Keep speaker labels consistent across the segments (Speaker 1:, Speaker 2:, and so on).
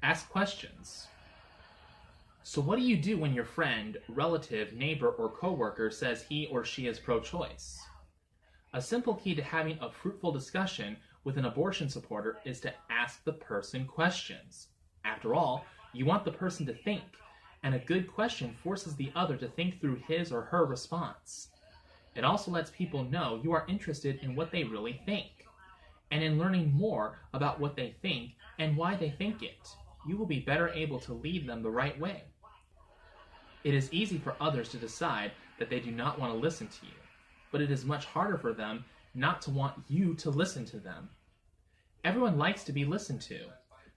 Speaker 1: Ask questions. So what do you do when your friend, relative, neighbor, or coworker says he or she is pro-choice? A simple key to having a fruitful discussion with an abortion supporter is to ask the person questions. After all, you want the person to think, and a good question forces the other to think through his or her response. It also lets people know you are interested in what they really think, and in learning more about what they think and why they think it. You will be better able to lead them the right way. It is easy for others to decide that they do not want to listen to you, but it is much harder for them not to want you to listen to them. Everyone likes to be listened to,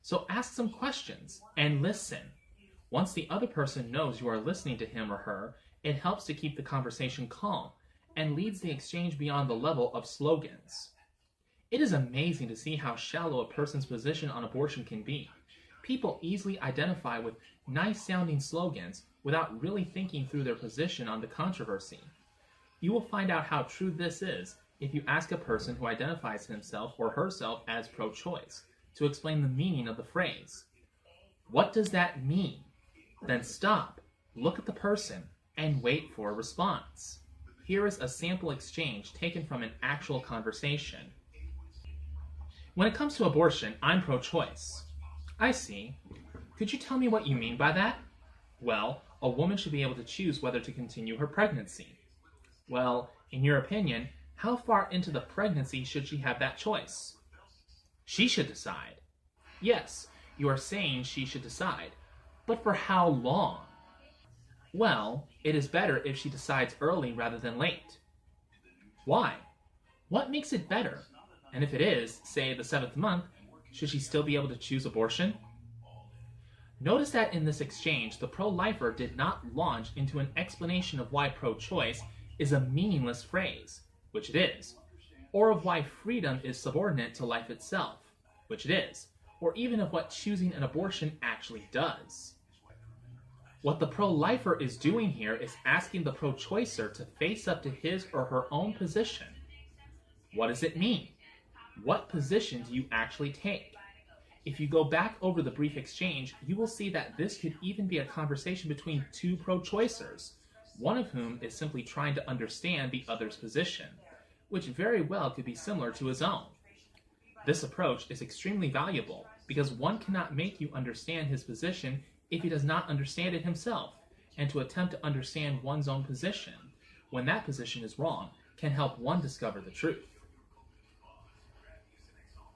Speaker 1: so ask some questions and listen. Once the other person knows you are listening to him or her, it helps to keep the conversation calm and leads the exchange beyond the level of slogans. It is amazing to see how shallow a person's position on abortion can be. People easily identify with nice-sounding slogans without really thinking through their position on the controversy. You will find out how true this is if you ask a person who identifies himself or herself as pro-choice to explain the meaning of the phrase. What does that mean? Then stop, look at the person, and wait for a response. Here is a sample exchange taken from an actual conversation. When it comes to abortion, I'm pro-choice. I see. Could you tell me what you mean by that? Well, a woman should be able to choose whether to continue her pregnancy. Well, in your opinion, how far into the pregnancy should she have that choice? She should decide. Yes, you are saying she should decide. But for how long? Well, it is better if she decides early rather than late. Why? What makes it better? And if it is, say, the 7th month, should she still be able to choose abortion? Notice that in this exchange, the pro-lifer did not launch into an explanation of why pro-choice is a meaningless phrase, which it is, or of why freedom is subordinate to life itself, which it is, or even of what choosing an abortion actually does. What the pro-lifer is doing here is asking the pro-choicer to face up to his or her own position. What does it mean? What position do you actually take? If you go back over the brief exchange, you will see that this could even be a conversation between two pro-choicers, one of whom is simply trying to understand the other's position, which very well could be similar to his own. This approach is extremely valuable because one cannot make you understand his position if he does not understand it himself, and to attempt to understand one's own position, when that position is wrong, can help one discover the truth.